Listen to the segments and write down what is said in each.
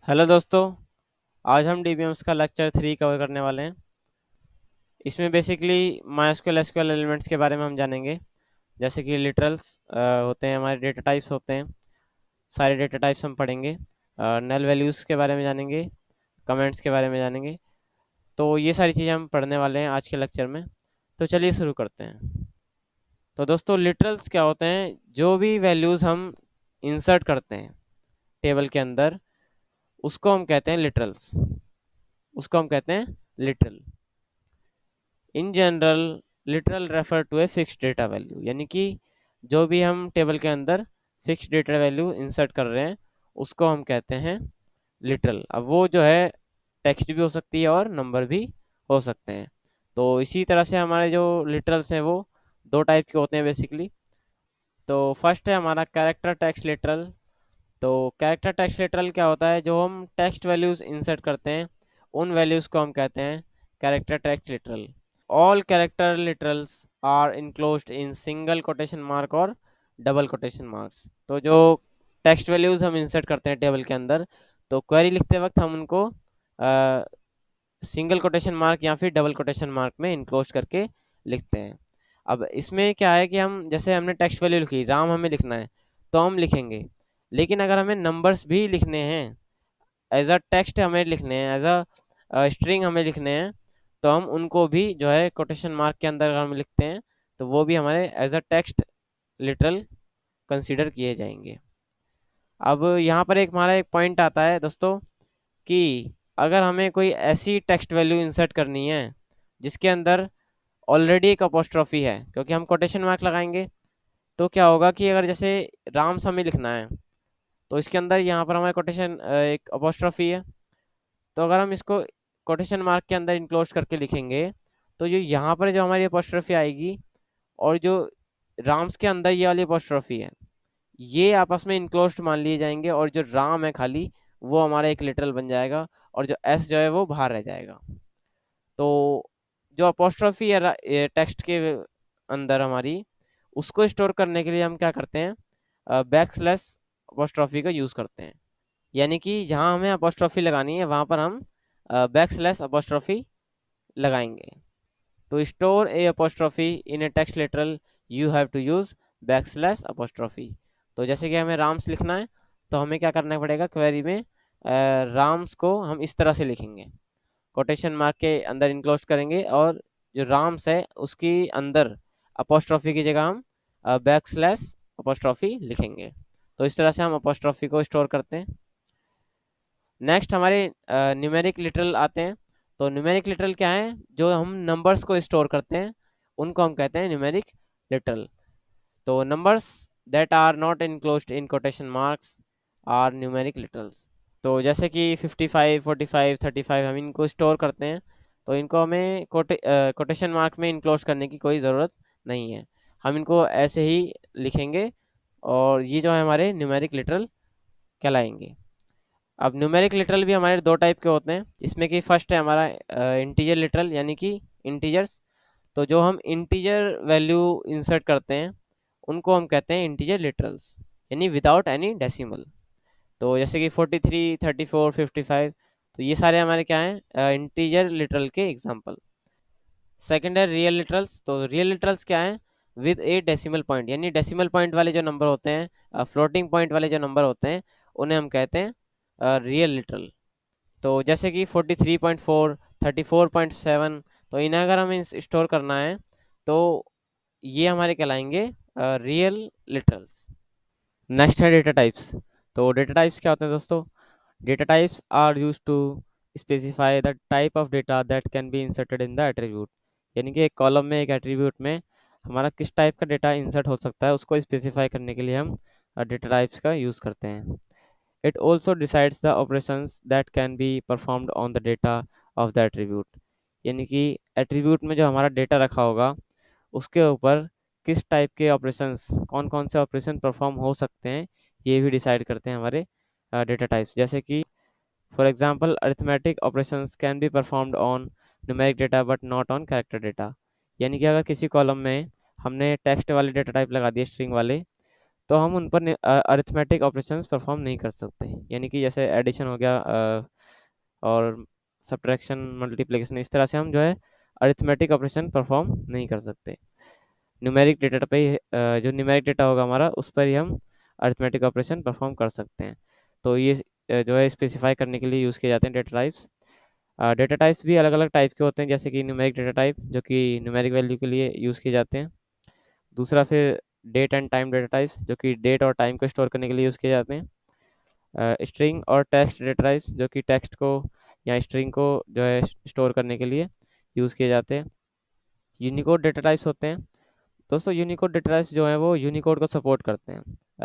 Hello दोस्तों। आज हम डीबीएम्स का लेक्चर 3 कवर करने वाले हैं। इसमें बेसिकली माइस्क्यूएल एसक्यूएल एलिमेंट्स के बारे में हम जानेंगे, जैसे कि लिटरल्स होते हैं, हमारे डेटा टाइप्स होते हैं, सारे डेटा टाइप्स हम पढ़ेंगे। नल वैल्यूज़ के बारे में जानेंगे, कमेंट्स के बारे में जानेंगे। तो ये सारी चीज़ें हम पढ़ने वाले हैं आज के लेक्चर में। तो चलिए शुरू करते हैं। तो दोस्तों, लिटरल्स क्या होते हैं? जो भी वैल्यूज़ हम इंसर्ट करते हैं टेबल के अंदर, उसको हम कहते हैं लिटरल्स। उसको हम कहते हैं literal. In general, literal refer to a fixed data value, यानी कि जो भी हम टेबल के अंदर फिक्स्ड डेटा वैल्यू इंसर्ट कर रहे हैं उसको हम कहते हैं लिटरल। अब वो जो है टेक्स्ट भी हो सकती है और नंबर भी हो सकते हैं। तो इसी तरह से हमारे जो लिटरल्स हैं वो दो टाइप के होते हैं बेसिकली। तो फर्स्ट है हमारा कैरेक्टर टेक्स्ट लिटरल। तो कैरेक्टर टेक्स्ट लिटरल क्या होता है? जो हम टेक्स्ट वैल्यूज इंसर्ट करते हैं उन वैल्यूज को हम कहते हैं character text literal. All character literals are enclosed in single quotation mark और डबल कोटेशन मार्क्स। तो जो टेक्स्ट वैल्यूज हम इंसर्ट करते हैं टेबल के अंदर, तो क्वेरी लिखते वक्त हम उनको सिंगल कोटेशन मार्क या फिर डबल कोटेशन मार्क में इनक्लोज करके लिखते हैं। अब इसमें क्या है कि हम जैसे हमने टेक्स्ट वैल्यू लिखी, राम हमें लिखना है तो हम लिखेंगे। लेकिन अगर हमें नंबर्स भी लिखने हैं, एज अ टेक्स्ट हमें लिखने हैं, एज अ स्ट्रिंग हमें लिखने हैं, तो हम उनको भी जो है कोटेशन मार्क के अंदर अगर हम लिखते हैं तो वो भी हमारे as a text literal consider किए जाएंगे। अब यहाँ पर एक हमारा एक पॉइंट आता है दोस्तों कि अगर हमें कोई ऐसी टेक्स्ट वैल्यू इंसर्ट करनी है जिसके अंदर ऑलरेडी एक अपोस्ट्रोफी है, क्योंकि हम कोटेशन मार्क लगाएंगे, तो क्या होगा कि अगर जैसे राम हमें लिखना है तो इसके अंदर यहाँ पर हमारे कोटेशन एक अपोस्ट्रोफी है। तो अगर हम इसको कोटेशन मार्क के अंदर इनक्लोज करके लिखेंगे तो जो यहाँ पर जो हमारी अपोस्ट्रोफी आएगी और जो राम्स के अंदर ये वाली अपोस्ट्रोफी है, ये आपस में इनक्लोज्ड मान लिए जाएंगे और जो राम है खाली वो हमारा एक लिटरल बन जाएगा और जो एस जो है वो बाहर रह जाएगा। तो जो अपोस्ट्रोफी है टेक्स्ट के अंदर हमारी, उसको स्टोर करने के लिए हम क्या करते हैं? बैक स्लैश अपोस्ट्रोफी का यूज़ करते हैं। यानी कि जहाँ हमें अपोस्ट्रोफी लगानी है वहाँ पर हम बैक स्लैश अपोस्ट्रोफी लगाएंगे। To store a apostrophe in a text literal you have to use back slash apostrophe. तो जैसे कि हमें राम्स लिखना है तो हमें क्या करना पड़ेगा? क्वेरी में राम्स को हम इस तरह से लिखेंगे, कोटेशन मार्क के अंदर इनक्लोज करेंगे और जो राम्स है उसकी अंदर अपोस्ट्रोफी की जगह हम बैक स्लैश अपोस्ट्रोफी लिखेंगे। तो इस तरह से हम अपोस्ट्रोफी को स्टोर करते हैं। नेक्स्ट हमारे न्यूमेरिक लिटरल आते हैं। तो न्यूमेरिक लिटरल क्या है? जो हम नंबर्स को स्टोर करते हैं उनको हम कहते हैं न्यूमेरिक लिटरल। तो numbers that are not enclosed in quotation marks are numeric literals. तो जैसे कि 55, 45, 35 हम इनको स्टोर करते हैं, तो इनको हमें कोटेशन मार्क में इनक्लोज करने की कोई ज़रूरत नहीं है, हम इनको ऐसे ही लिखेंगे और ये जो है हमारे न्यूमेरिक लिटरल कहलाएंगे। अब न्यूमेरिक लिटरल भी हमारे दो टाइप के होते हैं, इसमें कि फर्स्ट है हमारा इंटीजर लिटरल, यानी कि इंटीजर्स। तो जो हम इंटीजर वैल्यू इंसर्ट करते हैं उनको हम कहते हैं इंटीजर लिटरल्स, यानी विदाउट एनी डेसिमल। तो जैसे कि 43, 34, 55, तो ये सारे हमारे क्या हैं? इंटीजर लिटरल के एग्जांपल। सेकंड है रियल लिटरल्स। तो रियल लिटरल्स क्या है? विद ए डेसिमल पॉइंट, यानी डेसिमल पॉइंट वाले जो नंबर होते हैं, फ्लोटिंग पॉइंट वाले जो नंबर होते हैं, उन्हें हम कहते हैं रियल लिटरल। तो जैसे कि 43.4, 34.7, तो इन्हें अगर हमें स्टोर करना है तो ये हमारे कहलाएंगे रियल लिटरल्स। नेक्स्ट है डेटा टाइप्स। तो डेटा टाइप्स क्या होते हैं दोस्तों? Data types are use to specify the type of data that can be inserted in the attribute, यानी कि एक कॉलम में, एक एट्रीब्यूट में हमारा किस टाइप का डेटा इंसर्ट हो सकता है उसको स्पेसिफाई करने के लिए हम डेटा टाइप्स का यूज़ करते हैं। It also decides the operations that can be performed on the data of the attribute, यानी कि एट्रीब्यूट में जो हमारा डेटा रखा होगा उसके ऊपर किस टाइप के ऑपरेशंस, कौन कौन से ऑपरेशन परफॉर्म हो सकते हैं, ये भी डिसाइड करते हैं हमारे डेटा टाइप्स। जैसे कि for example arithmetic operations can be performed on numeric data but not on character data, यानी कि अगर किसी कॉलम में हमने टेक्स्ट वाले डेटा टाइप लगा दिए, स्ट्रिंग वाले, तो हम उन पर अरिथमेटिक ऑपरेशंस परफॉर्म नहीं कर सकते, यानी कि जैसे एडिशन हो गया और सब्ट्रैक्शन, मल्टीप्लिकेशन, इस तरह से हम जो है अरिथमेटिक ऑपरेशन परफॉर्म नहीं कर सकते। न्यूमेरिक डेटा पे ही, जो न्यूमेरिक डेटा होगा हमारा उस पर ही हम अरिथमेटिक ऑपरेशन परफॉर्म कर सकते हैं। तो ये जो है स्पेसिफाई करने के लिए यूज़ किए जाते हैं डेटा टाइप्स। डेटा टाइप्स भी अलग अलग टाइप के होते हैं, जैसे कि न्यूमेरिक डेटा टाइप जो कि न्यूमेरिक वैल्यू के लिए यूज़ किए जाते हैं। दूसरा फिर date and time data types जो कि डेट और टाइम को स्टोर करने के लिए यूज़ किए जाते हैं। स्ट्रिंग और टेक्स्ट डेटा टाइप्स जो कि टेक्स्ट को या स्ट्रिंग को जो है स्टोर करने के लिए यूज़ किए जाते हैं। यूनिकोड डेटा टाइप्स होते हैं। दोस्तों यूनिकोड डेटा टाइप्स जो है वो यूनिकोड को सपोर्ट करते हैं।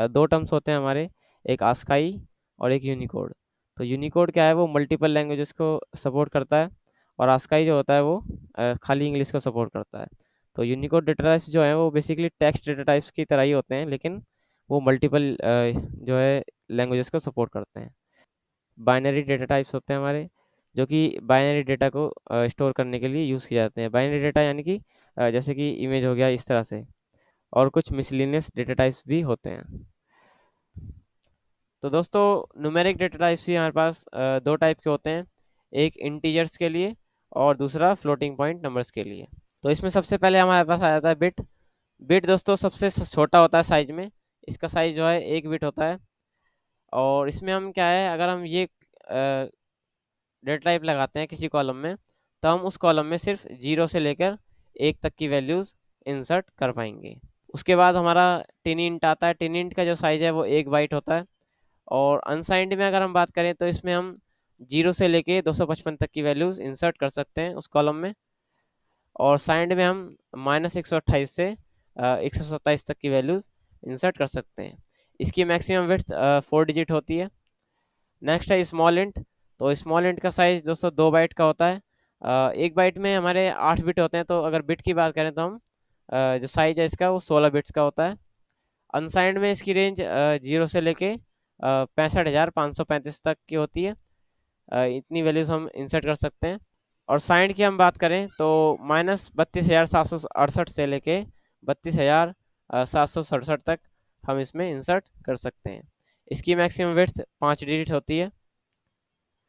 दो टर्म्स होते हैं हमारे, एक आस्काई और एक यूनिकोड। तो यूनिकोड क्या है, वो मल्टीपल लैंग्वेजेस को सपोर्ट करता है, और आस्काई जो होता है वो खाली इंग्लिश को सपोर्ट करता है। तो यूनिकोड डेटा टाइप्स जो है वो बेसिकली टेक्स्ट डेटा टाइप्स की तरह ही होते हैं, लेकिन वो मल्टीपल जो है लैंग्वेजेस को सपोर्ट करते हैं। बाइनरी डेटा टाइप्स होते हैं हमारे, जो कि बाइनरी डेटा को स्टोर करने के लिए यूज़ किए जाते हैं। बाइनरी डेटा यानी कि जैसे कि इमेज हो गया, इस तरह से। और कुछ मिसलिनियस डेटा टाइप्स भी होते हैं। तो दोस्तों न्यूमेरिक डेटा टाइप्स ही हमारे पास दो टाइप के होते हैं, एक इंटीजर्स के लिए और दूसरा फ्लोटिंग पॉइंट नंबर्स के लिए। तो इसमें सबसे पहले हमारे पास आ जाता है बिट। बिट दोस्तों सबसे छोटा होता है साइज में, इसका साइज जो है 1 बिट होता है। और इसमें हम क्या है, अगर हम ये डेटा टाइप लगाते हैं किसी कॉलम में, तो हम उस कॉलम में सिर्फ 0 से लेकर 1 तक की वैल्यूज़ इंसर्ट कर पाएंगे। उसके बाद हमारा टिन इंट आता है। टिन इंट का जो साइज़ है वो 1 बाइट होता है। और अनसाइंड में अगर हम बात करें तो इसमें हम 0 से लेके 255 तक की वैल्यूज़ इंसर्ट कर सकते हैं उस कॉलम में। और साइंड में हम -128 से 127 तक की वैल्यूज़ इंसर्ट कर सकते हैं। इसकी मैक्सिमम विड्थ 4 डिजिट होती है। नेक्स्ट है स्मॉल इंट। तो स्मॉल इंट का साइज़ दोस्तों 2 बाइट का होता है। 1 बाइट में हमारे 8 बिट होते हैं, तो अगर बिट की बात करें तो हम जो साइज़ है इसका वो 16 बिट्स का होता है। अनसाइंड में इसकी रेंज 0 से लेके 65,535 तक की होती है। इतनी वैल्यूज़ हम इंसर्ट कर सकते हैं। और साइंड की हम बात करें तो -32,768 से लेके 32,767 तक हम इसमें इंसर्ट कर सकते हैं। इसकी मैक्सिमम विड्थ 5 डिजिट होती है।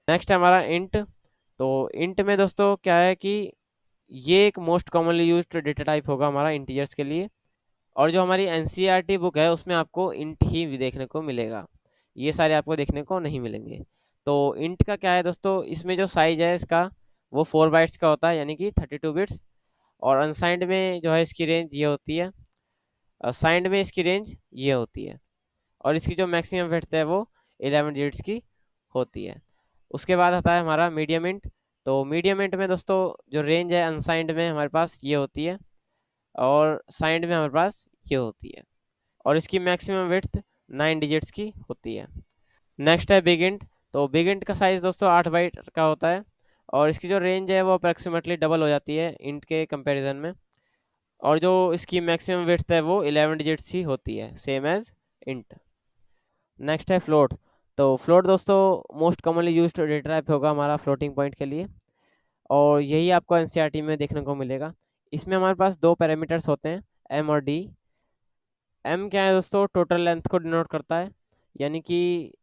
नेक्स्ट है हमारा इंट। तो इंट में दोस्तों क्या है कि ये एक most commonly used data type होगा हमारा इंटीजर्स के लिए। और जो हमारी एनसीईआरटी बुक है उसमें आपको इंट ही भी देखने को मिलेगा, ये सारे आपको देखने को नहीं मिलेंगे। तो इंट का क्या है दोस्तों, इसमें जो साइज है इसका वो 4 बाइट्स का होता है, यानी कि 32 बिट्स। और अनसाइंड में जो है इसकी रेंज ये होती है, साइंड में इसकी रेंज ये होती है। और इसकी जो मैक्सिमम विड्थ है वो 11 डिजिट्स की होती है। उसके बाद आता है हमारा मीडियम इंट। तो मीडियम इंट में दोस्तों जो रेंज है अनसाइंड में हमारे पास ये होती है, और साइंड में हमारे पास ये होती है। और इसकी मैक्सिमम विड्थ 9 डिजिट्स की होती है। नेक्स्ट है बिग इंट। तो बिग इंट का साइज़ दोस्तों 8 बाइट का होता है, और इसकी जो रेंज है वो अप्रॉक्सीमेटली डबल हो जाती है इंट के कंपैरिजन में। और जो इसकी मैक्सिमम विड्थ है वो 11 डिजिट्स ही होती है, सेम एज इंट। नेक्स्ट है फ्लोट। तो फ्लोट दोस्तों most commonly used data type होगा हमारा फ्लोटिंग पॉइंट के लिए, और यही आपको एनसीईआरटी में देखने को मिलेगा। इसमें हमारे पास दो पैरामीटर्स होते हैं, एम और डी। एम क्या है दोस्तों, टोटल लेंथ को डिनोट करता है, यानी कि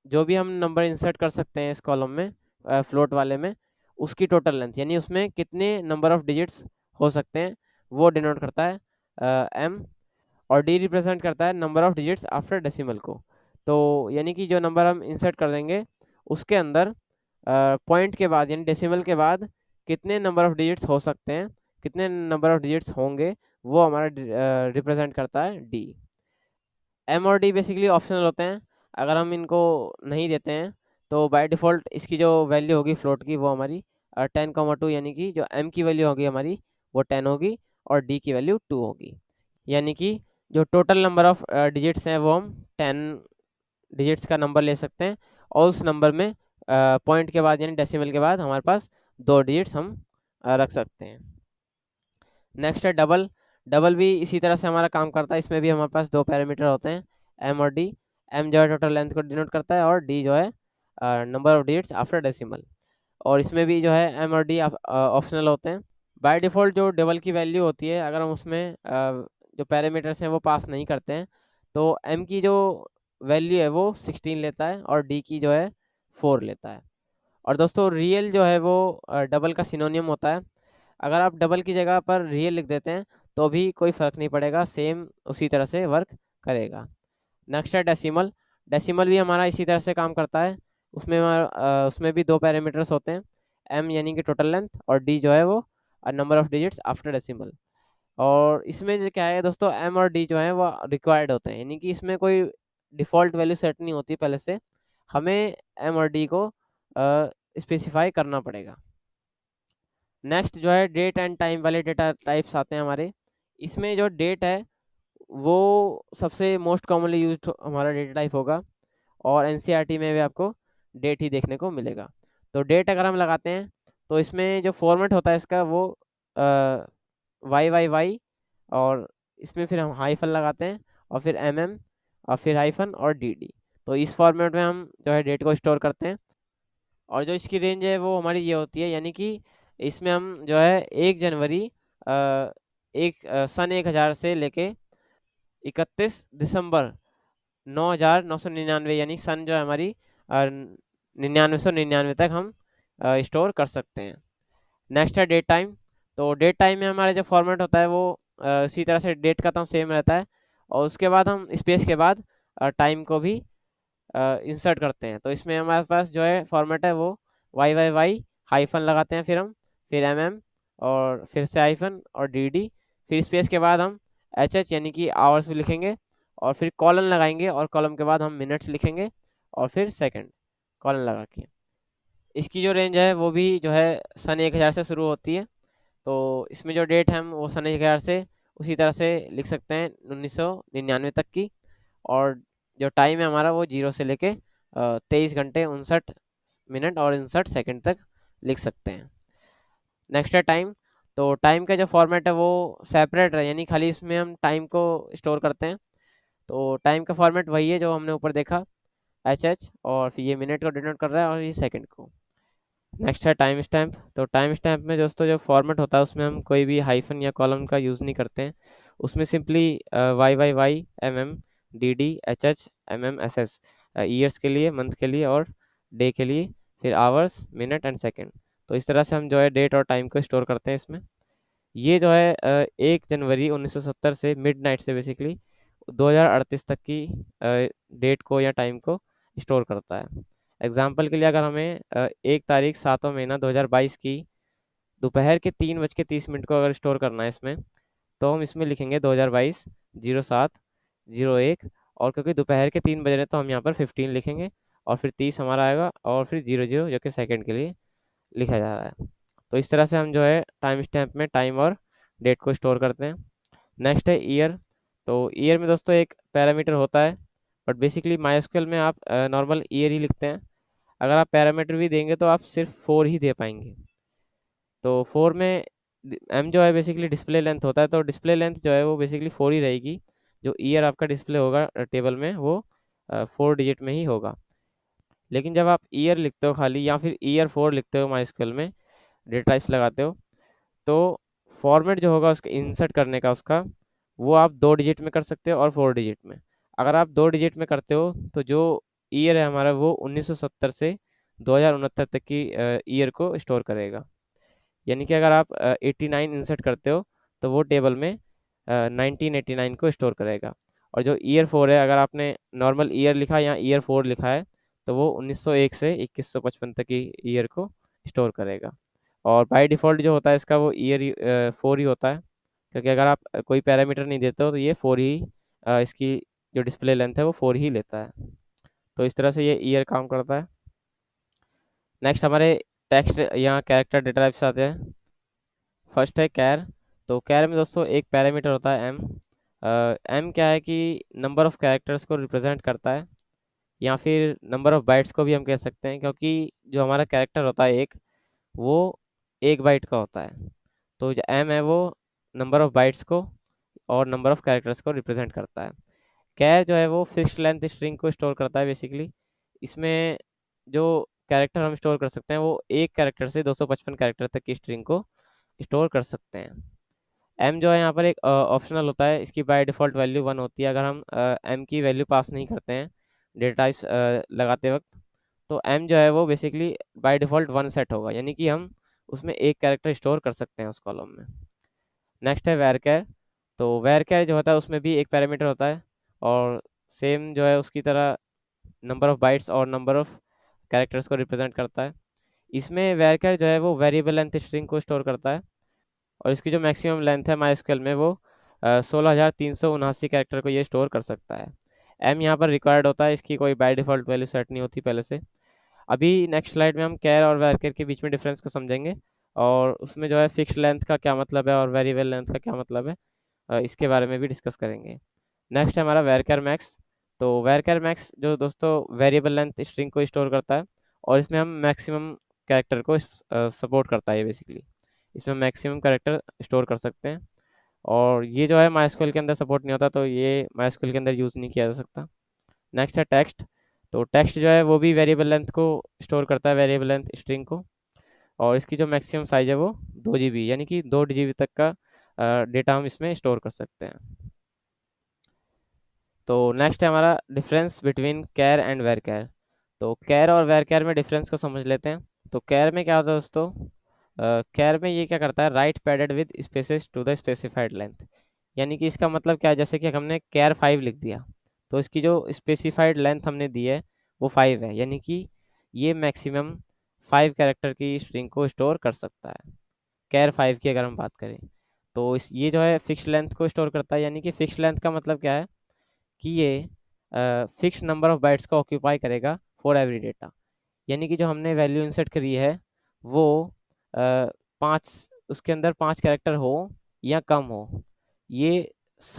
जो भी हम नंबर इंसर्ट कर सकते हैं इस कॉलम में, फ्लोट वाले में, उसकी टोटल लेंथ, यानी उसमें कितने नंबर ऑफ डिजिट्स हो सकते हैं, वो डिनोट करता है एम। और डी रिप्रेजेंट करता है number of digits after decimal को। तो यानी कि जो नंबर हम इंसर्ट कर देंगे उसके अंदर पॉइंट के बाद यानी डेसिमल के बाद कितने नंबर ऑफ डिजिट्स हो सकते हैं, कितने नंबर ऑफ डिजिट्स होंगे, वो हमारा रिप्रेजेंट करता है डी। एम और डी बेसिकली ऑप्शनल होते हैं, अगर हम इनको नहीं देते हैं तो बाय डिफ़ॉल्ट इसकी जो वैल्यू होगी फ्लोट की वो हमारी 10,2, यानी कि जो एम की वैल्यू होगी हमारी वो 10 होगी, और डी की वैल्यू 2 होगी। यानी कि जो टोटल नंबर ऑफ डिजिट्स हैं वो हम 10 डिजिट्स का नंबर ले सकते हैं, और उस नंबर में पॉइंट के बाद यानी डेसिमल के बाद हमारे पास 2 डिजिट्स हम रख सकते हैं। नेक्स्ट है डबल। डबल भी इसी तरह से हमारा काम करता है, इसमें भी हमारे पास दो पैरामीटर होते हैं, एम और डी। एम जो है टोटल लेंथ को डिनोट करता है, और डी जो है number of digits after decimal. और इसमें भी जो है एम और डी ऑप्शनल होते हैं। बाय डिफ़ॉल्ट जो डबल की वैल्यू होती है, अगर हम उसमें जो पैरामीटर्स हैं वो पास नहीं करते हैं, तो एम की जो वैल्यू है वो 16 लेता है और डी की जो है 4 लेता है। और दोस्तों रियल जो है वो डबल का सिनोनियम होता है। अगर आप डबल की जगह पर रियल लिख देते हैं तो भी कोई फ़र्क नहीं पड़ेगा, सेम उसी तरह से वर्क करेगा। नेक्स्ट है डेसिमल। डेसिमल भी हमारा इसी तरह से काम करता है। उसमें भी दो पैरामीटर्स होते हैं, एम यानी कि टोटल लेंथ और डी जो है वो number of digits after decimal. और इसमें जो क्या है दोस्तों, एम और डी जो है वो रिक्वायर्ड होते हैं, यानी कि इसमें कोई डिफ़ॉल्ट वैल्यू सेट नहीं होती पहले से, हमें एम और डी को स्पेसिफाई करना पड़ेगा। नेक्स्ट जो है डेट एंड टाइम वाले डेटा टाइप्स आते हैं हमारे। इसमें जो डेट है वो सबसे मोस्ट कॉमनली यूज्ड हमारा डेटा टाइप होगा, और एनसीईआरटी में भी आपको डेट ही देखने को मिलेगा। तो डेट अगर हम लगाते हैं तो इसमें जो फॉर्मेट होता है इसका वो वाई वाई वाई, और इसमें फिर हम हाइफन लगाते हैं और फिर एम एम और फिर हाइफन और डी डी। तो इस फॉर्मेट में हम जो है डेट को स्टोर करते हैं। और जो इसकी रेंज है वो हमारी ये होती है, यानी कि इसमें हम जो है 1 जनवरी सन 1000 से लेके 31 दिसंबर 9999, यानी सन जो है हमारी 9999 तक हम स्टोर कर सकते हैं। नेक्स्ट है डेट टाइम। तो डेट टाइम में हमारा जो फॉर्मेट होता है वो इसी तरह से डेट का तो सेम रहता है, और उसके बाद हम स्पेस के बाद टाइम को भी इंसर्ट करते हैं। तो इसमें हमारे पास जो है फॉर्मेट है वो वाई वाई वाई हाइफन लगाते हैं, फिर एम एम और फिर से हाइफन और डी डी, फिर स्पेस के बाद हम एच एच यानी कि आवर्स भी लिखेंगे, और फिर कॉलन लगाएंगे और कॉलम के बाद हम मिनट्स लिखेंगे और फिर सेकंड कॉलन लगा के। इसकी जो रेंज है वो भी जो है सन 1000 से शुरू होती है। तो इसमें जो डेट है हम वो सन 1000 से उसी तरह से लिख सकते हैं 1999 तक की, और जो टाइम है हमारा वो 0 से लेके 23 घंटे 59 मिनट और 59 सेकंड तक लिख सकते हैं। नेक्स्ट है टाइम। तो टाइम का जो फॉर्मेट है वो सेपरेट है, यानी खाली इसमें हम टाइम को स्टोर करते हैं। तो टाइम का फॉर्मेट वही है जो हमने ऊपर देखा, एच एच, और फिर ये मिनट को डिनोट कर रहा है और ये सेकंड को। नेक्स्ट है टाइम स्टैम्प। तो टाइम स्टैम्प में दोस्तों जो फॉर्मेट होता है उसमें हम कोई भी हाइफन या कॉलम का यूज़ नहीं करते हैं। उसमें simply Y Y Y M M D D H H M M S S, years के लिए, मंथ के लिए और डे के लिए, फिर आवर्स मिनट एंड सेकेंड। तो इस तरह से हम जो है डेट और टाइम को स्टोर करते हैं इसमें। ये जो है 1 जनवरी 1970 से मिडनाइट से बेसिकली 2038 तक की डेट को या टाइम को स्टोर करता है। एग्जाम्पल के लिए अगर हमें 1 तारीख 7वां महीना 2022 की दोपहर के 3:30 को अगर स्टोर करना है इसमें, तो हम इसमें लिखेंगे 2022 07 01, और क्योंकि दोपहर के 3 बज रहे हैं तो हम यहाँ पर 15 लिखेंगे, और फिर 30 हमारा आएगा, और फिर 00 जो कि सेकंड के लिए लिखा जा रहा है। तो इस तरह से हम जो है टाइम स्टैम्प में टाइम और डेट को स्टोर करते हैं। नेक्स्ट है ईयर। तो ईयर में दोस्तों एक पैरामीटर होता है, बट बेसिकली माइस्क्ल में आप नॉर्मल ईयर ही लिखते हैं। अगर आप पैरामीटर भी देंगे तो आप सिर्फ 4 ही दे पाएंगे। तो 4 में एम जो है बेसिकली डिस्प्ले लेंथ होता है, तो डिस्प्ले लेंथ जो है वो बेसिकली 4 ही रहेगी। जो ईयर आपका डिस्प्ले होगा टेबल में वो 4 डिजिट में ही होगा। लेकिन जब आप ईयर लिखते हो खाली, या फिर ईयर 4 लिखते हो माइस्क्ल में, डेटा टाइप्स लगाते हो, तो फॉर्मेट जो होगा उसका इंसर्ट करने का उसका, वो आप 2 डिजिट में कर सकते हो और 4 डिजिट में। अगर आप 2 डिजिट में करते हो तो जो ईयर है हमारा वो 1970 से 2069 तक की ईयर को स्टोर करेगा। यानी कि अगर आप 89 इंसर्ट करते हो तो वो टेबल में 1989 को स्टोर करेगा। और जो ईयर 4 है, अगर आपने नॉर्मल ईयर लिखा या ईयर 4 लिखा है, तो वो 1901 से 2155 तक की ईयर को स्टोर करेगा। और बाय डिफ़ॉल्ट जो होता है इसका वो ईयर 4 ही होता है, क्योंकि अगर आप कोई पैरामीटर नहीं देते हो तो ये 4 ही इसकी जो डिस्प्ले लेंथ है वो 4 ही लेता है। तो इस तरह से ये ईयर काम करता है। नेक्स्ट हमारे टेक्स्ट या कैरेक्टर डेटा टाइप्स आते हैं। फर्स्ट है कैर। तो कैर में दोस्तों एक पैरामीटर होता है एम। एम क्या है कि नंबर ऑफ कैरेक्टर्स को रिप्रेजेंट करता है, या फिर नंबर ऑफ बाइट्स को भी हम कह सकते हैं, क्योंकि जो हमारा कैरेक्टर होता है एक, वो 1 बाइट का होता है। तो जो एम है वो नंबर ऑफ बाइट्स को और नंबर ऑफ कैरेक्टर्स को रिप्रेजेंट करता है। कैर जो है वो फिक्स्ड लेंथ स्ट्रिंग को स्टोर करता है बेसिकली। इसमें जो कैरेक्टर हम स्टोर कर सकते हैं वो एक कैरेक्टर से 255 कैरेक्टर तक की स्ट्रिंग को स्टोर कर सकते हैं। एम जो है यहाँ पर एक ऑप्शनल होता है, इसकी बाय डिफ़ॉल्ट वैल्यू 1 होती है अगर हम एम की वैल्यू पास नहीं करते हैं डेटा टाइप्स लगाते वक्त। तो एम जो है वो बेसिकली बाय डिफ़ॉल्ट 1 सेट होगा, यानी कि हम उसमें एक कैरेक्टर स्टोर कर सकते हैं उस कॉलम में। नेक्स्ट है varchar। तो varchar जो होता है उसमें भी एक पैरामीटर होता है और सेम जो है उसकी तरह नंबर ऑफ बाइट्स और नंबर ऑफ कैरेक्टर्स को रिप्रेजेंट करता है। इसमें varchar जो है वो वेरिएबल लेंथ स्ट्रिंग को स्टोर करता है और इसकी जो मैक्सिमम लेंथ है माइस्क्वेल में वो 16,379 कैरेक्टर को ये स्टोर कर सकता है। एम यहाँ पर रिक्वायर्ड होता है, इसकी कोई बाय डिफ़ॉल्ट वैल्यू सेट नहीं होती पहले से। अभी नेक्स्ट स्लाइड में हम कैर और वैरकर के बीच में डिफरेंस को समझेंगे और उसमें जो है फिक्स्ड लेंथ का क्या मतलब है और वेरिएबल लेंथ का क्या मतलब है, इसके बारे में भी डिस्कस करेंगे। नेक्स्ट है हमारा वेरकर मैक्स। तो वेरकर मैक्स जो दोस्तों वेरिएबल लेंथ स्ट्रिंग को स्टोर करता है और इसमें हम मैक्सिमम कैरेक्टर को सपोर्ट करता है बेसिकली। इसमें मैक्सिमम कैरेक्टर स्टोर कर सकते हैं और ये जो है माइस्क्वेल के अंदर सपोर्ट नहीं होता, तो ये माइस्क्वेल के अंदर यूज़ नहीं किया जा सकता। नेक्स्ट है टेक्स्ट। तो टेक्स्ट जो है वो भी वेरिएबल लेंथ को स्टोर करता है, वेरिएबल लेंथ स्ट्रिंग को, और इसकी जो मैक्सिमम साइज है वो 2 GB यानी कि 2 GB तक का डेटा हम इसमें स्टोर कर सकते हैं। तो नेक्स्ट है हमारा difference between care and where care. तो कैर और वेर कैर में डिफरेंस को समझ लेते हैं। तो कैर में क्या होता है दोस्तों, कैर में ये क्या करता है, right padded with spaces to the specified length. यानी कि इसका मतलब क्या है, जैसे कि हमने कैर 5 लिख दिया तो इसकी जो स्पेसिफाइड लेंथ हमने दी है वो 5 है, यानी कि ये मैक्सिमम 5 कैरेक्टर की स्ट्रिंग को स्टोर कर सकता है। कैर 5 की अगर हम बात करें तो इस ये जो है फिक्स लेंथ को स्टोर करता है, यानी कि फिक्स लेंथ का मतलब क्या है कि ये फिक्स नंबर ऑफ बाइट्स का ऑक्यूपाई करेगा फॉर एवरी डेटा। यानी कि जो हमने वैल्यू इंसर्ट करी है वो 5, उसके अंदर 5 कैरेक्टर हो या कम हो, ये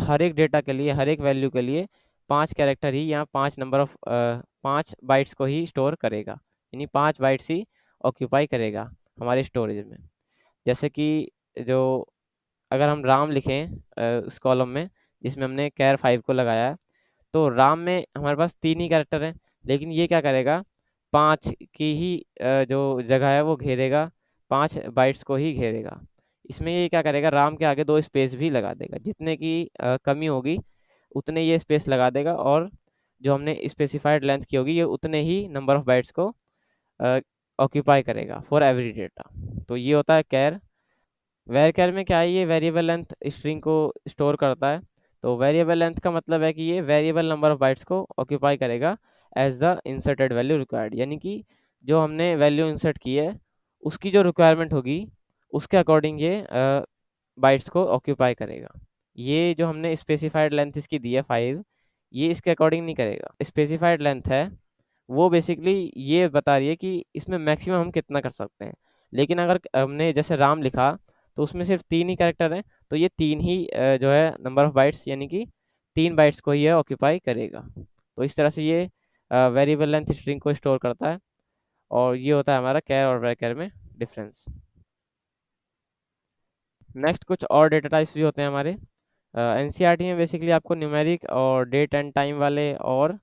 हर एक डेटा के लिए, हर एक वैल्यू के लिए 5 कैरेक्टर ही या 5 नंबर ऑफ 5 बाइट्स को ही स्टोर करेगा, यानी 5 बाइट्स ही ऑक्यूपाई करेगा हमारे स्टोरेज में। जैसे कि जो अगर हम राम लिखें उस कॉलम में जिसमें हमने कैर 5 को लगाया है, तो राम में हमारे पास 3 ही कैरेक्टर हैं, लेकिन ये क्या करेगा, 5 की ही जो जगह है वो घेरेगा, 5 बाइट्स को ही घेरेगा। इसमें ये क्या करेगा, राम के आगे 2 स्पेस भी लगा देगा, जितने की कमी होगी उतने ये स्पेस लगा देगा और जो हमने स्पेसिफाइड लेंथ की होगी ये उतने ही नंबर ऑफ बाइट्स को ऑक्यूपाई करेगा फॉर एवरी डेटा। तो ये होता है कैर। वेरचर में क्या है, ये वेरिएबल लेंथ स्ट्रिंग को स्टोर करता है। तो वेरिएबल लेंथ का मतलब है कि ये वेरिएबल नंबर ऑफ बाइट्स को ऑक्यूपाई करेगा as the inserted value required, यानी कि जो हमने वैल्यू इंसर्ट की है उसकी जो रिक्वायरमेंट होगी उसके अकॉर्डिंग ये बाइट्स को ऑक्यूपाई करेगा। ये जो हमने स्पेसिफाइड लेंथ इसकी दी है 5, ये इसके अकॉर्डिंग नहीं करेगा। स्पेसिफाइड लेंथ है वो बेसिकली ये बता रही है कि इसमें मैक्सिमम हम कितना कर सकते हैं, लेकिन अगर हमने जैसे राम लिखा तो उसमें सिर्फ 3 ही कैरेक्टर हैं, तो ये 3 ही जो है नंबर ऑफ बाइट्स यानी कि 3 बाइट्स को ही ये ऑक्यूपाई करेगा। तो इस तरह से ये वेरिएबल लेंथ स्ट्रिंग को स्टोर करता है और ये होता है हमारा कैर और वैर में डिफरेंस। नेक्स्ट कुछ और डेटा टाइप्स भी होते हैं हमारे एनसीईआरटी में। बेसिकली आपको न्यूमेरिक और डेट एंड टाइम वाले और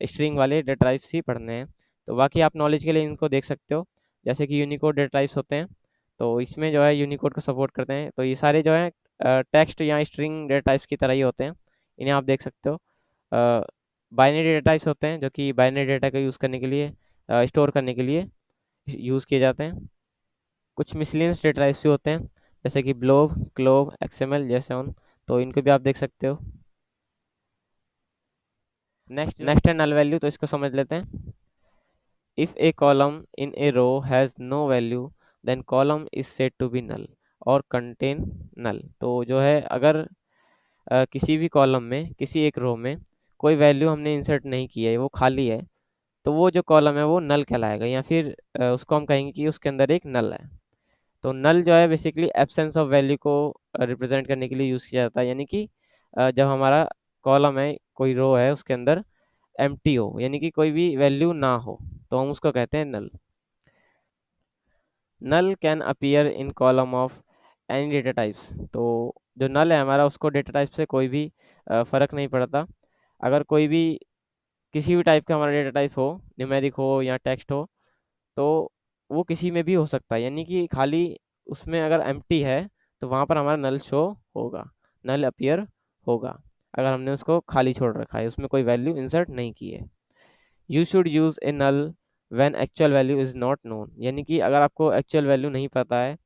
स्ट्रिंग वाले डेटा टाइप्स ही पढ़ने हैं, तो बाकी आप नॉलेज के लिए इनको देख सकते हो। जैसे कि यूनिकोड डेटा टाइप्स होते हैं, तो इसमें जो है यूनिकोड को सपोर्ट करते हैं, तो ये सारे जो है टेक्स्ट या स्ट्रिंग डेटा टाइप्स की तरह ही होते हैं, इन्हें आप देख सकते हो। बाइनरी डेटा टाइप्स होते हैं जो कि बाइनरी डेटा को यूज़ करने के लिए, स्टोर करने के लिए यूज़ किए जाते हैं। कुछ मिसलेनियस डेटा टाइप्स भी होते हैं जैसे कि ब्लोब, ग्लोब, एक्सएमएल, जेसॉन, तो इनको भी आप देख सकते हो। नेक्स्ट है नल वैल्यू, तो इसको समझ लेते हैं। If a column in a row has no value then column is said to be null और कंटेन नल। तो जो है अगर किसी भी कॉलम में, किसी एक रो में कोई वैल्यू हमने इंसर्ट नहीं की है, वो खाली है, तो वो जो कॉलम है वो नल कहलाएगा, या फिर उसको हम कहेंगे कि उसके अंदर एक नल है। तो नल जो है बेसिकली एब्सेंस ऑफ वैल्यू को रिप्रेजेंट करने के लिए यूज़ किया जाता है, यानी कि जब हमारा कॉलम है, कोई रो है, उसके अंदर एम्प्टी हो, यानी कि कोई भी वैल्यू ना हो, तो हम उसको कहते हैं null. Null can appear in column of any data types. तो जो नल है हमारा, उसको डेटा टाइप से कोई भी फ़र्क नहीं पड़ता। अगर कोई भी किसी भी टाइप का हमारा डेटा टाइप हो, न्यूमेरिक हो या टेक्स्ट हो, तो वो किसी में भी हो सकता है, यानी कि खाली उसमें अगर एम्प्टी है तो वहाँ पर हमारा नल शो होगा, नल अपीयर होगा, अगर हमने उसको खाली छोड़ रखा है, उसमें कोई वैल्यू इंसर्ट नहीं की है। You should use a null when actual value is not known, यानी कि अगर आपको एक्चुअल वैल्यू नहीं पता है,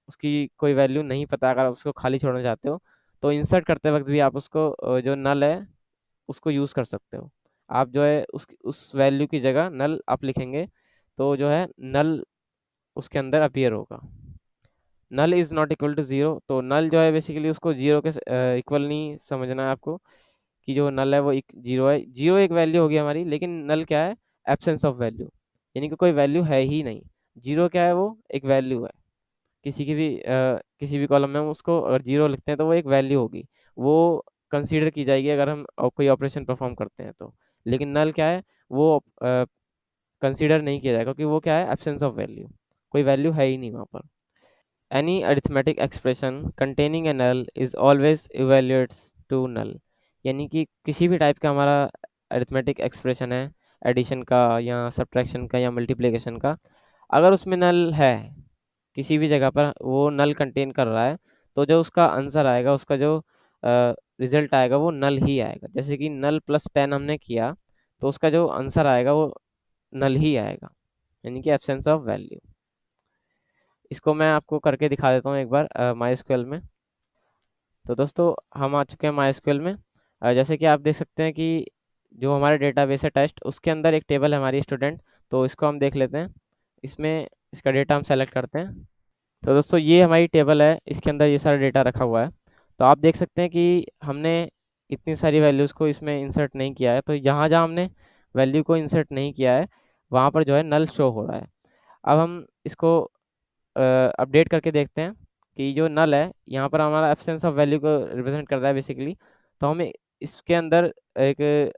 उसकी कोई वैल्यू नहीं पता, अगर आप उसको खाली छोड़ना चाहते हो, तो इंसर्ट करते वक्त भी आप उसको जो नल है उसको यूज़ कर सकते हो। आप जो है उस वैल्यू की जगह नल आप लिखेंगे, तो जो है नल उसके अंदर अपीयर होगा। Null is not equal to zero, तो नल जो है बेसिकली उसको जीरो के इक्वल नहीं समझना है आपको, कि जो नल है वो एक जीरो है। जीरो एक वैल्यू होगी हमारी, लेकिन नल क्या है, एब्सेंस ऑफ वैल्यू, यानी कि कोई वैल्यू है ही नहीं। जीरो क्या है, वो एक वैल्यू है, किसी भी कॉलम में हम उसको अगर जीरो लिखते हैं तो वो एक वैल्यू होगी, वो कंसीडर की जाएगी अगर हम कोई ऑपरेशन परफॉर्म करते हैं तो। लेकिन नल क्या है, वो कंसीडर नहीं किया जाएगा, क्योंकि वो क्या है, एब्सेंस ऑफ वैल्यू, कोई वैल्यू है ही नहीं वहाँ पर। Any arithmetic expression containing a null is always evaluates to null, यानी कि किसी भी टाइप का हमारा अरिथमेटिक एक्सप्रेशन है, एडिशन का या सब्ट्रैक्शन का या मल्टीप्लिकेशन का, अगर उसमें नल है, किसी भी जगह पर वो नल कंटेन कर रहा है, तो जो उसका आंसर आएगा, उसका जो रिजल्ट आएगा वो नल ही आएगा। जैसे कि नल प्लस 10 हमने किया, तो उसका जो आंसर आएगा वो नल ही आएगा, यानी कि एब्सेंस ऑफ वैल्यू। इसको मैं आपको करके दिखा देता हूँ एक बार माई स्क्वेल में। तो दोस्तों हम आ चुके हैं माई स्क्वेल में। जैसे कि आप देख सकते हैं कि जो हमारे डेटाबेस है टेस्ट, उसके अंदर एक टेबल है हमारी स्टूडेंट, तो इसको हम देख लेते हैं। इसमें इसका डेटा हम सेलेक्ट करते हैं। तो दोस्तों ये हमारी टेबल है, इसके अंदर ये सारा डेटा रखा हुआ है। तो आप देख सकते हैं कि हमने इतनी सारी वैल्यूज़ को इसमें इंसर्ट नहीं किया है, तो जहाँ जहाँ हमने वैल्यू को इंसर्ट नहीं किया है, वहाँ पर जो है नल शो हो रहा है। अब हम इसको अपडेट करके देखते हैं कि जो नल है यहाँ पर हमारा एब्सेंस ऑफ वैल्यू को रिप्रेजेंट कर रहा है बेसिकली। तो हम इसके अंदर एक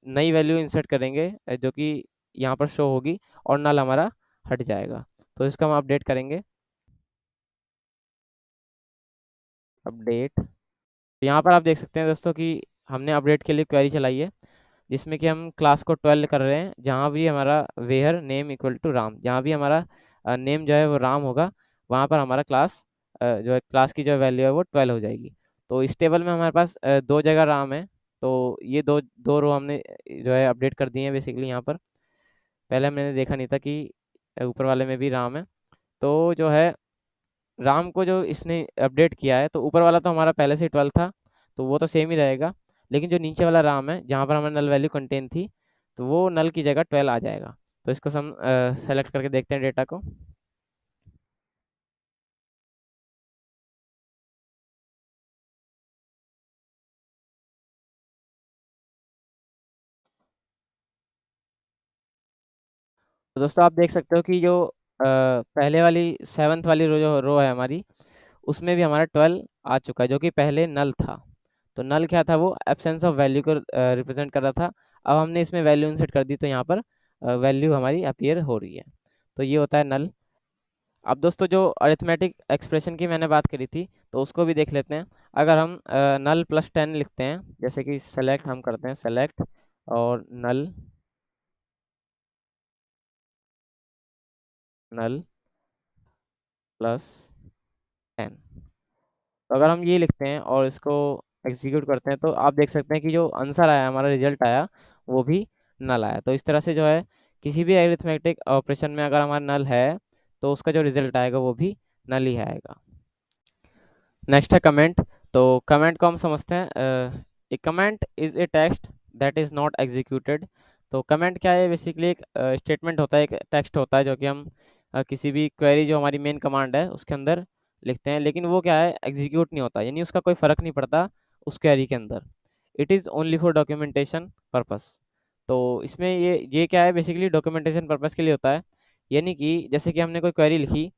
नई वैल्यू इंसर्ट करेंगे, जो कि यहाँ पर शो होगी, और नल हमारा हट जाएगा। तो इसको हम अपडेट करेंगे, अपडेट। यहाँ पर आप देख सकते हैं दोस्तों कि हमने अपडेट के लिए क्वेरी चलाई है, जिसमें कि हम क्लास को 12 कर रहे हैं। जहाँ भी हमारा where name equal to Ram, जहाँ भी हमारा नेम जो है वो राम होगा, वहाँ पर हमारा क्लास जो है, क्लास की जो वैल्यू है वो 12 हो जाएगी। तो इस टेबल में हमारे पास दो जगह राम है, तो ये दो दो रो हमने जो है अपडेट कर दिए हैं बेसिकली यहाँ पर। पहले मैंने देखा नहीं था कि ऊपर वाले में भी राम है। तो जो है राम को जो इसने अपडेट किया है, तो ऊपर वाला तो हमारा पहले से 12 था, तो वो तो सेम ही रहेगा। लेकिन जो नीचे वाला राम है, जहाँ पर हमारी नल वैल्यू कंटेन थी, तो वो नल की जगह 12 आ जाएगा। तो इसको हम सेलेक्ट करके देखते हैं डेटा को। तो दोस्तों आप देख सकते हो कि जो पहले वाली 7th वाली रो है हमारी, उसमें भी हमारा 12 आ चुका है, जो कि पहले नल था। तो नल क्या था, वो एब्सेंस ऑफ वैल्यू को रिप्रेजेंट कर रहा था। अब हमने इसमें वैल्यू इंसर्ट कर दी, तो यहाँ पर वैल्यू हमारी अपीयर हो रही है। तो ये होता है नल। अब दोस्तों जो अरिथमेटिक एक्सप्रेशन की मैंने बात करी थी, तो उसको भी देख लेते हैं। अगर हम नल प्लस 10 लिखते हैं, जैसे कि सेलेक्ट हम करते हैं, सेलेक्ट और नल, नल प्लस 10, तो अगर हम ये लिखते हैं और इसको एग्जीक्यूट करते हैं, तो आप देख सकते हैं कि जो आंसर आया, हमारा रिजल्ट आया, वो भी नल आया। तो इस तरह से जो है, किसी भी अरिथमेटिक ऑपरेशन में अगर हमारा नल है, तो उसका जो रिजल्ट आएगा वो भी नल ही आएगा। नेक्स्ट है कमेंट। तो कमेंट को हम समझते हैं, a comment is a text that is not executed. तो कमेंट क्या है, बेसिकली एक स्टेटमेंट होता है, एक टेक्स्ट होता है, जो कि हम किसी भी क्वेरी, जो हमारी मेन कमांड है, उसके अंदर लिखते हैं, लेकिन वो क्या है, एग्जीक्यूट नहीं होता, यानी उसका कोई फर्क नहीं पड़ता उस क्वेरी के अंदर। It is only for documentation purpose. तो इसमें ये क्या है, बेसिकली डॉक्यूमेंटेशन पर्पस के लिए होता है। यानी कि जैसे कि हमने कोई क्वेरी लिखी,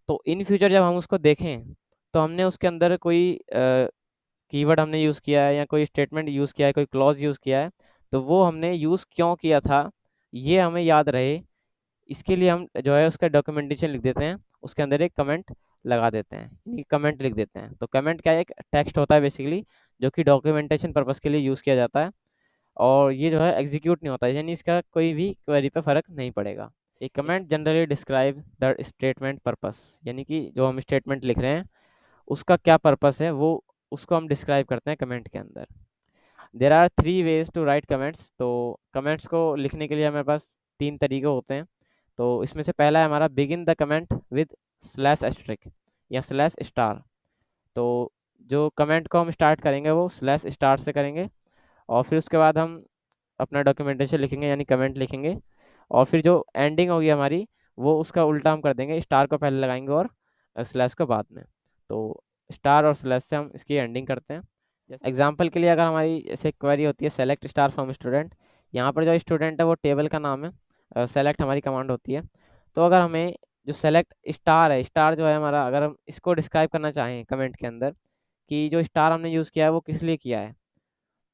तो इन फ्यूचर जब हम उसको देखें, तो हमने उसके अंदर कोई कीवर्ड हमने यूज़ किया है, या कोई स्टेटमेंट यूज़ किया है, कोई क्लॉज यूज़ किया है, तो वो हमने यूज़ क्यों किया था, ये हमें याद रहे, इसके लिए हम जो है उसका डॉक्यूमेंटेशन लिख देते हैं, उसके अंदर एक कमेंट लगा देते हैं, यानी कमेंट लिख देते हैं। तो कमेंट क्या है, एक टेक्स्ट होता है बेसिकली, जो कि डॉक्यूमेंटेशन पर्पस के लिए यूज़ किया जाता है, और ये जो है एग्जीक्यूट नहीं होता है, यानी इसका कोई भी क्वेरी पे फ़र्क नहीं पड़ेगा। A comment generally describe the statement purpose, यानी कि जो हम स्टेटमेंट लिख रहे हैं उसका क्या पर्पस है वो उसको हम डिस्क्राइब करते हैं कमेंट के अंदर। There are 3 ways to write comments. तो कमेंट्स को लिखने के लिए हमारे पास 3 तरीके होते हैं। तो इसमें से पहला है हमारा begin the comment with slash asterisk या स्लैश स्टार। तो जो कमेंट को हम स्टार्ट करेंगे वो स्लैश स्टार से करेंगे, और फिर उसके बाद हम अपना डॉक्यूमेंटेशन लिखेंगे यानी कमेंट लिखेंगे, और फिर जो एंडिंग होगी हमारी वो उसका उल्टा हम कर देंगे, स्टार को पहले लगाएंगे और स्लैश को बाद में। तो स्टार और स्लैश से हम इसकी एंडिंग करते हैं। जैसे एग्जांपल के लिए अगर हमारी जैसे क्वेरी होती है सेलेक्ट स्टार फ्रॉम स्टूडेंट, यहाँ पर जो स्टूडेंट है वो टेबल का नाम है, सेलेक्ट हमारी कमांड होती है। तो अगर हमें जो सेलेक्ट स्टार है, स्टार जो है हमारा, अगर हम इसको डिस्क्राइब करना चाहें कमेंट के अंदर कि जो स्टार हमने यूज़ किया है वो किस लिए किया है,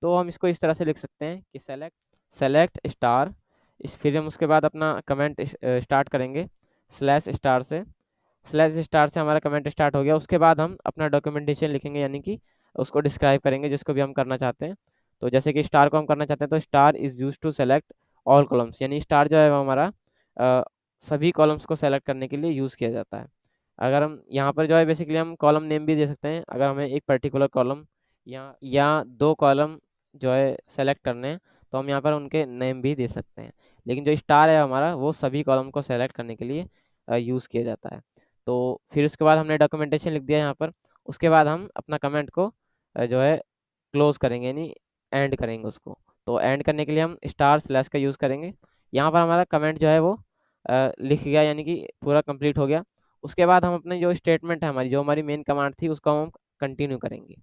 तो हम इसको इस तरह से लिख सकते हैं कि सेलेक्ट सेलेक्ट स्टार, इस फिर हम उसके बाद अपना कमेंट स्टार्ट करेंगे स्लैश स्टार से। स्लैश स्टार से हमारा कमेंट स्टार्ट हो गया, उसके बाद हम अपना डॉक्यूमेंटेशन लिखेंगे यानी कि उसको डिस्क्राइब करेंगे जिसको भी हम करना चाहते हैं। तो जैसे कि स्टार को हम करना चाहते हैं तो star is use to select all columns, यानी स्टार जो है वो हमारा अ, सभी कॉलम्स को सेलेक्ट करने के लिए यूज़ किया जाता है। अगर हम यहाँ पर जो है बेसिकली हम कॉलम नेम भी दे सकते हैं, अगर हमें एक पर्टिकुलर कॉलम या 2 कॉलम जो है सेलेक्ट करने हैं तो हम यहाँ पर उनके नेम भी दे सकते हैं। लेकिन जो स्टार है हमारा वो सभी कॉलम को सेलेक्ट करने के लिए यूज़ किया जाता है। तो फिर उसके बाद हमने डॉक्यूमेंटेशन लिख दिया यहाँ पर, उसके बाद हम अपना कमेंट को जो है क्लोज करेंगे यानी एंड करेंगे उसको। तो एंड करने के लिए हम स्टार स्लैश का यूज़ करेंगे। यहाँ पर हमारा कमेंट जो है वो लिख गया यानी कि पूरा कंप्लीट हो गया। उसके बाद हम अपने जो स्टेटमेंट है हमारी, जो हमारी मेन कमांड थी उसको हम कंटिन्यू करेंगे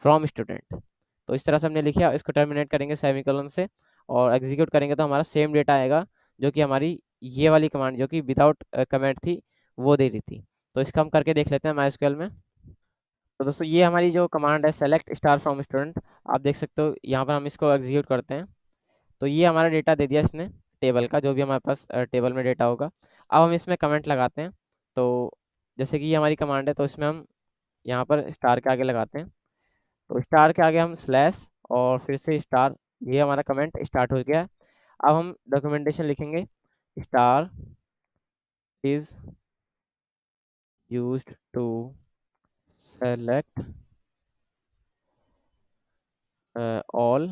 फ्रॉम स्टूडेंट। तो इस तरह से हमने लिखा, इसको टर्मिनेट करेंगे सेमीकोलन से और एग्जीक्यूट करेंगे तो हमारा सेम डेटा आएगा जो कि हमारी ये वाली कमांड जो कि विदाउट कमेंट थी वो दे रही थी। तो इसका हम करके देख लेते हैं माइस्क्ल में। तो दोस्तों ये हमारी जो कमांड है सेलेक्ट स्टार फ्रॉम स्टूडेंट, आप देख सकते हो यहाँ पर हम इसको एग्जीक्यूट करते हैं तो ये हमारा डेटा दे दिया इसने, टेबल का जो भी हमारे पास टेबल में डेटा होगा। अब हम इसमें कमेंट लगाते हैं। तो जैसे कि ये हमारी कमांड है तो इसमें हम यहाँ पर स्टार के आगे लगाते हैं, तो स्टार के आगे हम स्लैश और फिर से स्टार, ये हमारा कमेंट स्टार्ट हो गया। अब हम डॉक्यूमेंटेशन लिखेंगे star is used to select all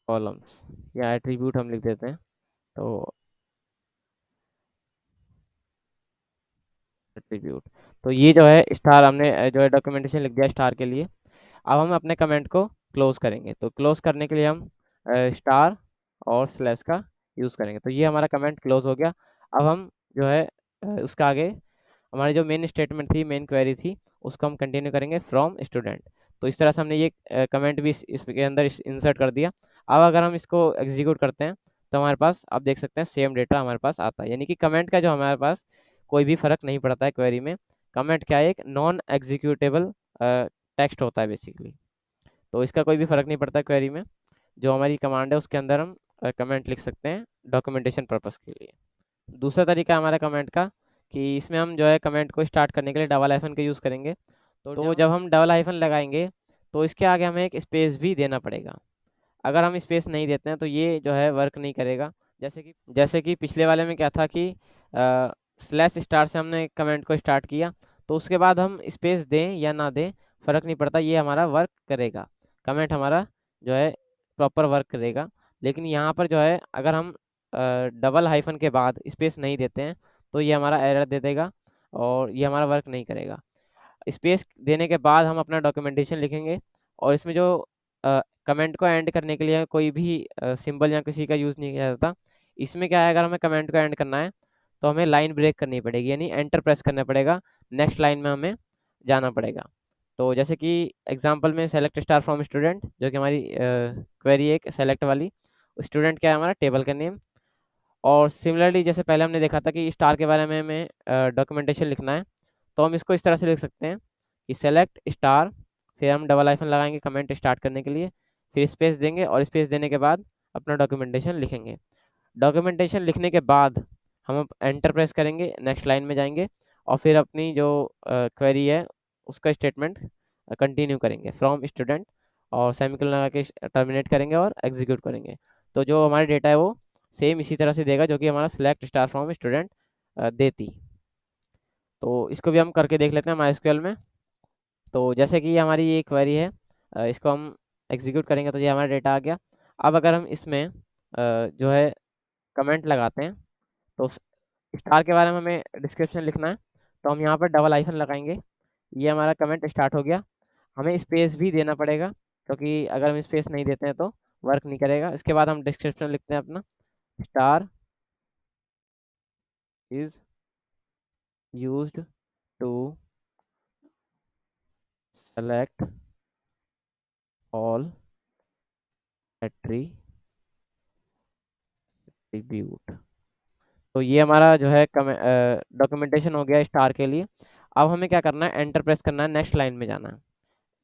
columns, या एट्रीब्यूट हम लिख देते हैं। तो एट्रीब्यूट, तो ये जो है स्टार हमने जो है डॉक्यूमेंटेशन लिख दिया स्टार के लिए। अब हम अपने कमेंट को क्लोज करेंगे, तो क्लोज करने के लिए हम स्टार और स्लैश का यूज़ करेंगे। तो ये हमारा कमेंट क्लोज हो गया। अब हम जो है उसका आगे हमारी जो मेन स्टेटमेंट थी, मेन क्वेरी थी, उसको हम कंटिन्यू करेंगे फ्रॉम स्टूडेंट। तो इस तरह से हमने ये कमेंट भी इसके अंदर इंसर्ट कर दिया। अब अगर हम इसको एग्जीक्यूट करते हैं तो हमारे पास आप देख सकते हैं सेम डेटा हमारे पास आता है, यानी कि कमेंट का जो हमारे पास कोई भी फर्क नहीं पड़ता है क्वेरी में। कमेंट क्या है, एक नॉन एग्जीक्यूटेबल टेक्स्ट होता है बेसिकली, तो इसका कोई भी फर्क नहीं पड़ता क्वेरी में। जो हमारी कमांड है उसके अंदर हम कमेंट लिख सकते हैं डॉक्यूमेंटेशन पर्पस के लिए। दूसरा तरीका हमारा कमेंट का कि इसमें हम जो है कमेंट को स्टार्ट करने के लिए डबल हाइफन का यूज़ करेंगे। तो जब हम डबल हाइफन लगाएंगे तो इसके आगे हमें एक स्पेस भी देना पड़ेगा। अगर हम स्पेस नहीं देते हैं तो ये जो है वर्क नहीं करेगा। जैसे कि पिछले वाले में क्या था कि स्लैश स्टार से हमने कमेंट को स्टार्ट किया, तो उसके बाद हम स्पेस दें या ना दें फ़र्क नहीं पड़ता, ये हमारा वर्क करेगा, कमेंट हमारा जो है प्रॉपर वर्क करेगा। लेकिन यहाँ पर जो है अगर हम डबल हाइफन के बाद स्पेस नहीं देते हैं तो ये हमारा एरर दे देगा और ये हमारा वर्क नहीं करेगा। स्पेस देने के बाद हम अपना डॉक्यूमेंटेशन लिखेंगे, और इसमें जो कमेंट को एंड करने के लिए कोई भी सिंबल या किसी का यूज़ नहीं किया जाता। इसमें क्या है, अगर हमें कमेंट को एंड करना है तो हमें लाइन ब्रेक करनी पड़ेगी यानी एंटर प्रेस करना पड़ेगा, नेक्स्ट लाइन में हमें जाना पड़ेगा। तो जैसे कि एग्जांपल में सेलेक्ट स्टार फ्रॉम स्टूडेंट, जो कि हमारी क्वेरी है एक सेलेक्ट वाली, स्टूडेंट क्या है हमारा टेबल का नेम। और सिमिलरली जैसे पहले हमने देखा था कि स्टार के बारे में हमें डॉक्यूमेंटेशन लिखना है, तो हम इसको इस तरह से लिख सकते हैं कि सेलेक्ट स्टार, फिर हम डबल आइफन लगाएंगे कमेंट स्टार्ट करने के लिए, फिर स्पेस देंगे और स्पेस देने के बाद अपना डॉक्यूमेंटेशन लिखेंगे। डॉक्यूमेंटेशन लिखने के बाद हम एंटर प्रेस करेंगे, नेक्स्ट लाइन में जाएंगे और फिर अपनी जो क्वेरी है उसका स्टेटमेंट कंटिन्यू करेंगे फ्रॉम स्टूडेंट और सेमीकोलन लगा के टर्मिनेट करेंगे और एग्जीक्यूट करेंगे। तो जो हमारा डेटा है वो सेम इसी तरह से देगा जो कि हमारा सेलेक्ट स्टार फ्रॉम स्टूडेंट देती। तो इसको भी हम करके देख लेते हैं माइस्क्यूएल में। तो जैसे कि ये हमारी ये क्वेरी है, इसको हम एग्जीक्यूट करेंगे तो ये हमारा डेटा आ गया। अब अगर हम इसमें जो है कमेंट लगाते हैं, तो स्टार के बारे में हमें डिस्क्रिप्शन लिखना है, तो हम यहाँ पर डबल आइफन लगाएंगे। ये हमारा कमेंट स्टार्ट हो गया। हमें स्पेस भी देना पड़ेगा, क्योंकि अगर हम स्पेस नहीं देते हैं तो वर्क नहीं करेगा। इसके बाद हम डिस्क्रिप्शन लिखते हैं अपना, star is used to select all attribute. तो ये हमारा जो है डॉक्यूमेंटेशन हो गया स्टार के लिए। अब हमें क्या करना है, एंटर प्रेस करना है, नेक्स्ट लाइन में जाना है,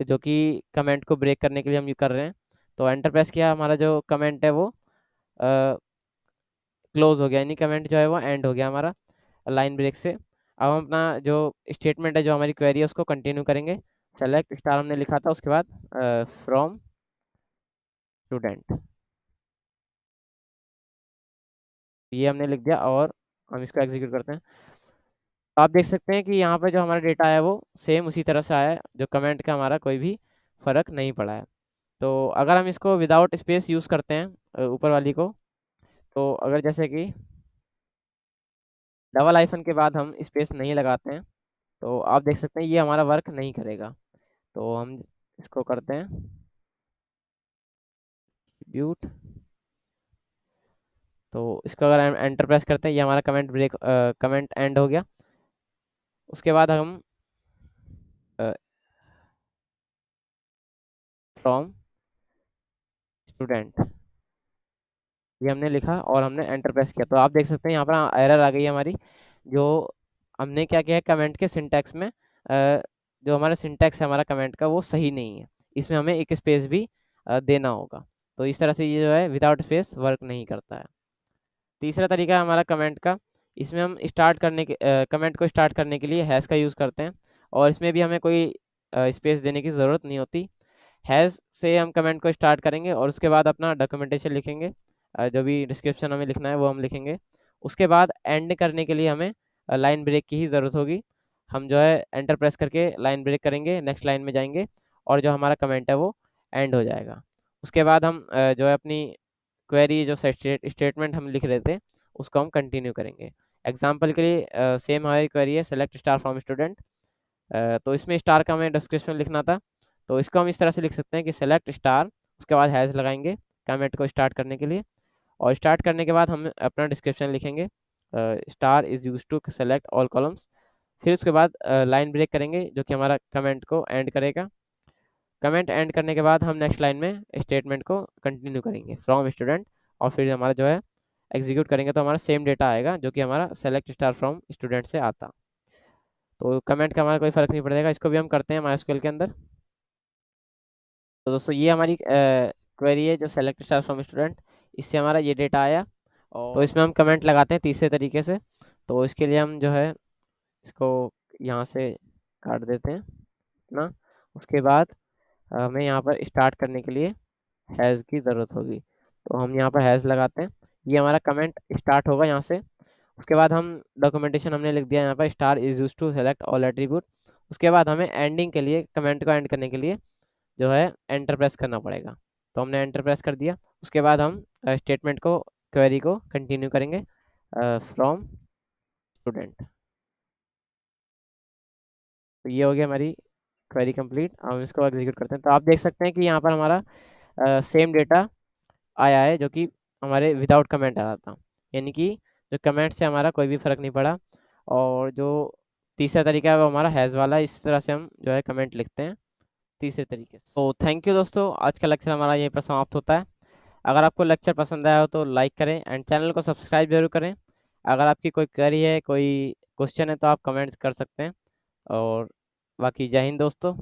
जो कि कमेंट को ब्रेक करने के लिए हम ये कर रहे हैं। तो एंटर प्रेस किया, हमारा जो कमेंट है वो क्लोज हो गया, यानी कमेंट जो है वो एंड हो गया हमारा लाइन ब्रेक से। अब हम अपना जो स्टेटमेंट है, जो हमारी क्वेरी है, उसको कंटिन्यू करेंगे। सेलेक्ट स्टार हमने लिखा था, उसके बाद फ्रॉम स्टूडेंट, ये हमने लिख दिया और हम इसको एग्जीक्यूट करते हैं। तो आप देख सकते हैं कि यहाँ पे जो हमारा डेटा है वो सेम उसी तरह से आया है, जो कमेंट का हमारा कोई भी फर्क नहीं पड़ा है। तो अगर हम इसको विदाउट स्पेस यूज़ करते हैं ऊपर वाली को, तो अगर जैसे कि डबल आइफन के बाद हम स्पेस नहीं लगाते हैं, तो आप देख सकते हैं ये हमारा वर्क नहीं करेगा। तो हम इसको करते हैं ब्यूट। तो इसको अगर हम एंटर प्रेस करते हैं, ये हमारा कमेंट एंड हो गया। उसके बाद हम फ्रॉम स्टूडेंट, ये हमने लिखा और हमने एंटर प्रेस किया। तो आप देख सकते हैं यहाँ पर एरर आ गई है हमारी। जो हमने क्या किया है, कमेंट के सिंटैक्स में जो हमारा सिंटैक्स है हमारा कमेंट का, वो सही नहीं है। इसमें हमें एक स्पेस भी देना होगा। तो इस तरह से ये जो है विदाउट स्पेस वर्क नहीं करता है। तीसरा तरीका है हमारा कमेंट का। इसमें हम कमेंट को स्टार्ट करने के लिए हैश का यूज़ करते हैं, और इसमें भी हमें कोई स्पेस देने की ज़रूरत नहीं होती। हैश से हम कमेंट को स्टार्ट करेंगे और उसके बाद अपना डॉक्यूमेंटेशन लिखेंगे, जो भी डिस्क्रिप्शन हमें लिखना है वो हम लिखेंगे। उसके बाद एंड करने के लिए हमें लाइन ब्रेक की ही ज़रूरत होगी। हम जो है एंटर प्रेस करके लाइन ब्रेक करेंगे, नेक्स्ट लाइन में जाएंगे और जो हमारा कमेंट है वो एंड हो जाएगा। उसके बाद हम जो है अपनी क्वेरी, जो स्टेटमेंट हम लिख रहे थे, उसको हम कंटिन्यू करेंगे। एग्जाम्पल के लिए सेम हमारी क्वेरी है, सेलेक्ट स्टार फ्रॉम स्टूडेंट। तो इसमें स्टार का हमें डिस्क्रिप्शन लिखना था। तो इसको हम इस तरह से लिख सकते हैं कि सेलेक्ट स्टार, उसके बाद हैश लगाएंगे कमेंट को स्टार्ट करने के लिए, और स्टार्ट करने के बाद हम अपना डिस्क्रिप्शन लिखेंगे, star is use to select all columns. फिर उसके बाद लाइन ब्रेक करेंगे, जो कि हमारा कमेंट को एंड करेगा। कमेंट एंड करने के बाद हम नेक्स्ट लाइन में स्टेटमेंट को कंटिन्यू करेंगे फ्रॉम स्टूडेंट, और फिर हमारा जो है एग्जीक्यूट करेंगे तो हमारा सेम डेटा आएगा जो कि हमारा सेलेक्ट स्टार फ्रॉम स्टूडेंट से आता। तो कमेंट का हमारा कोई फ़र्क नहीं पड़ेगा। इसको भी हम करते हैं माइस्क्यूएल के अंदर। तो दोस्तों ये हमारी क्वेरी है, जो सेलेक्ट स्टार फ्रॉम स्टूडेंट, इससे हमारा ये डेटा आया। और तो इसमें हम कमेंट लगाते हैं तीसरे तरीके से। तो इसके लिए हम जो है इसको यहाँ से काट देते हैं ना। उसके बाद हमें यहाँ पर स्टार्ट करने के लिए हैज़ की ज़रूरत होगी, तो हम यहाँ पर हैज़ लगाते हैं। ये हमारा कमेंट स्टार्ट होगा यहाँ से। उसके बाद हम डॉक्यूमेंटेशन हमने लिख दिया यहाँ पर, star is use to select all attribute. उसके बाद हमें एंडिंग के लिए, कमेंट को एंड करने के लिए जो है एंटर प्रेस करना पड़ेगा। तो हमने एंटर प्रेस कर दिया। उसके बाद हम स्टेटमेंट को, क्वेरी को कंटिन्यू करेंगे फ्रॉम स्टूडेंट। तो ये हो गया हमारी क्वेरी कंप्लीट। हम इसको एग्जीक्यूट करते हैं, तो आप देख सकते हैं कि यहाँ पर हमारा सेम डेटा आया है, जो कि हमारे विदाउट कमेंट आ रहा था। यानी कि जो कमेंट से हमारा कोई भी फ़र्क नहीं पड़ा। और जो तीसरा तरीका है वो हमारा हैज़ वाला, इस तरह से हम जो है कमेंट लिखते हैं तीसरे तरीके से। तो थैंक यू दोस्तों, आज का लेक्चर हमारा यहीं पर समाप्त होता है। अगर आपको लेक्चर पसंद आया हो तो लाइक करें एंड चैनल को सब्सक्राइब जरूर करें। अगर आपकी कोई क्वेरी है, कोई क्वेश्चन है, तो आप कमेंट्स कर सकते हैं। और बाकी जय हिंद दोस्तों।